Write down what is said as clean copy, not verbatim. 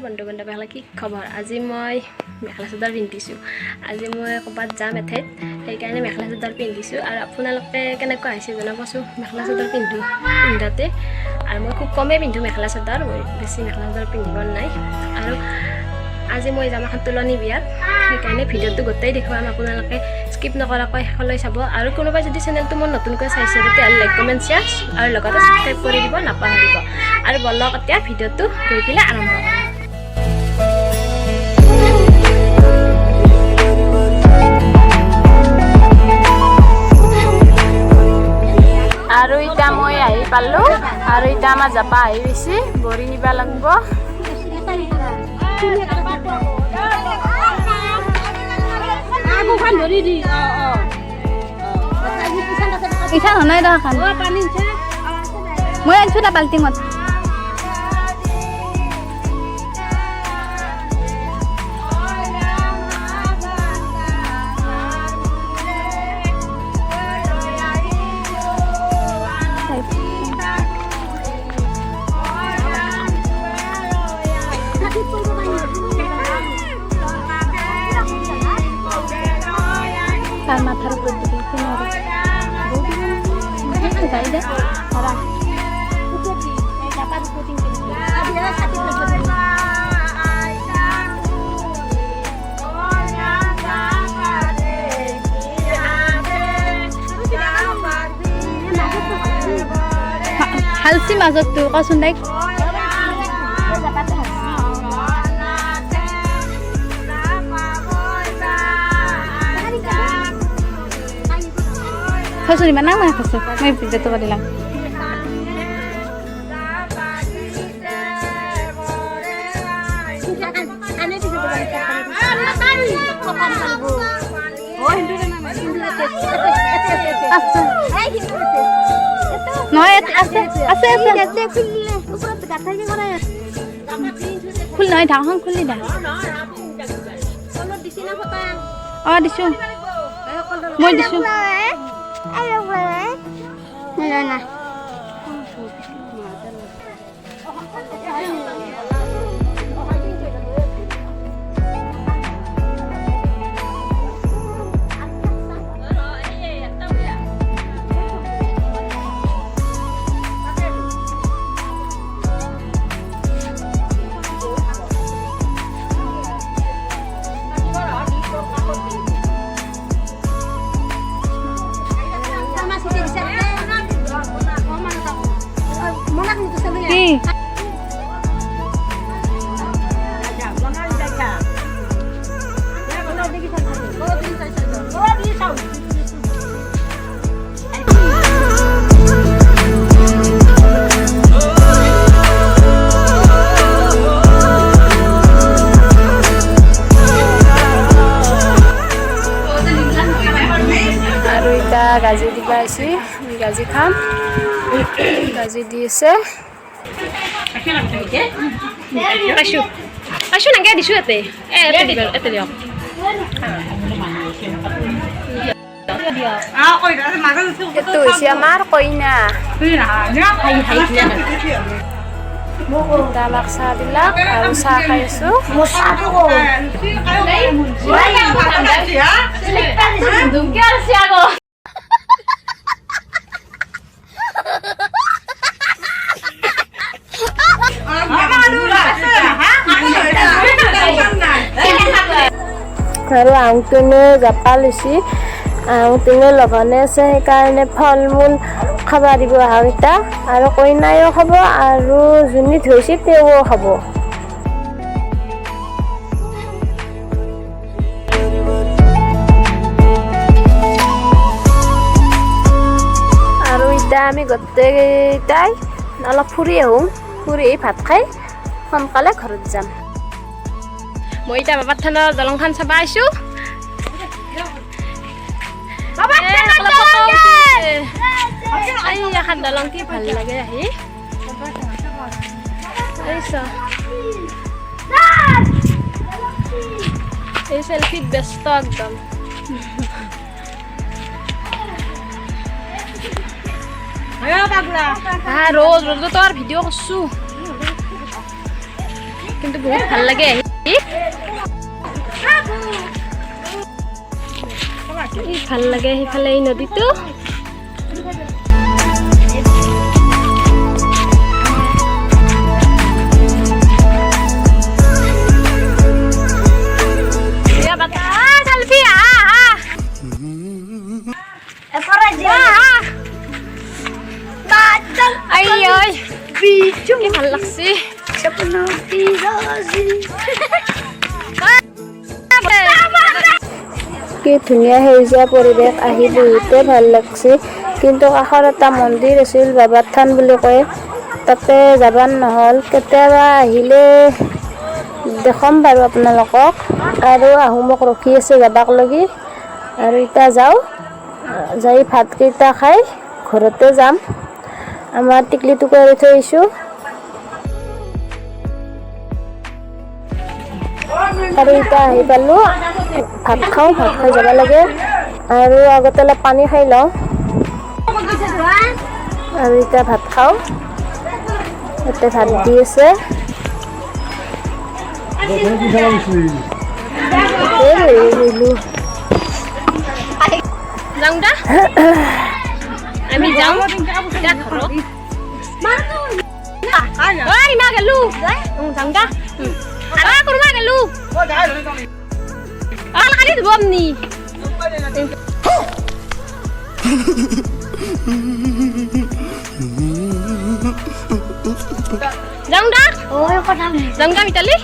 বন্ধু বান্ধৱীসকলে কি খবৰ আজি মই মেখেলা চাদৰ পিন্ধিছোঁ আজি মই ক'ৰবাত যাম এঠাইত সেইকাৰণে মেখেলা চাদৰ পিন্ধিছোঁ আৰু আপোনালোকে কেনেকুৱা হৈছে জনাবচোন মেখেলা চাদৰ পিন্ধাতে আৰু মই খুব কমেই পিন্ধোঁ মেখেলা চাদৰ মই বেছি মেখেলা চাদৰ পিন্ধিব নাই আৰু আজি মই যাম এখন তোলনি বিয়াত সেইকাৰণে ভিডিঅ'টো গোটেই দেখুৱাম আপোনালোকে স্কিপ নকৰাকৈ শেষলৈ চাব আৰু কোনোবাই যদি চেনেলটো মোৰ নতুনকৈ চাইছে তেতিয়াহ'লে লাইক কমেণ্ট শ্বেয়াৰ আৰু লগতে ছাবস্ক্ৰাইব কৰি দিব নাপাহৰিব আৰু বলক এতিয়া ভিডিঅ'টো গৈ পেলাই আৰম্ভ কৰিম আৰু এতিয়া মই আহি পালোঁ আৰু এতিয়া আমাৰ জাপা আহি গৈছে বৰি নিব লাগিব ইচ্ছা নাই দোকান মই আনিছোঁ এটা বাল্টিঙত তার মাথার উপর দিকে হালছি মাজত তো কচোন তাইক Khusus di mana mah khusus? Mau video tuh bilang. Khul nói thằng không khul đi đã. Đi xuống. Mua đi xuống. Nah. Gaji dibasi, gaji kam, gaji diise. Kasih nangke di suate. Ete liok. Itu isi amar koina. Kita maksa dilak, harus sakai su. Dungkir siago. আৰু আউটনে জাপা লৈছি আউটনে লগানে আছে সেইকাৰণে ফল মূল খাব দিব আহা আৰু কইনায়ো খাব আৰু যোনি ধৰিছে তেওঁও খাব আৰু এতিয়া আমি গোটেইকেইটাই অলপ ফুৰি আহোঁ ফুৰি ভাত খাই সোনকালে ঘৰত যাম মই এতিয়া বাবাৰ থানৰ দলংখন চাব আহিছোঁ এখন দলং কি ভাল লাগে আহি এই সেলফিত ব্যস্ত একদম ৰ'জ তো আৰু ভিডিঅ' কৰছোঁ কিন্তু বহুত ভাল লাগে আহি ভাল লাগে সেইফালে এই নদীটো কি ভাল লাগছে কি ধুনীয়া সেউজীয়া পৰিৱেশ আহি বহুতে ভাল লাগছে কিন্তু কাষত এটা মন্দিৰ আছিল বাবাৰ থান বুলি কয় তাতে যাবান নহ'ল কেতিয়াবা আহিলে দেখাম বাৰু আপোনালোকক আৰু আহোঁ মোক ৰখি আছে যাবাক লাগি আৰু এতিয়া যাওঁ যাই ভাতকেইটা খাই ঘৰতে যাম আমাৰ টিকলিটোকো এৰি থৈ আহিছোঁ আৰু এতিয়া আহি পালোঁ ভাত খাওঁ ভাত খাই যাব লাগে আৰু আগতে অলপ পানী খাই লওঁ আৰু এতিয়া ভাত খাওঁ ইয়াতে ভাত দি আছে যাওঁ দা আমি যাওঁ এতিয়া ঘৰত ঐ মা গেলো যাওঁ দা কৰবা গেলো কালি দিব আপনি যাওঁ দা মিতালি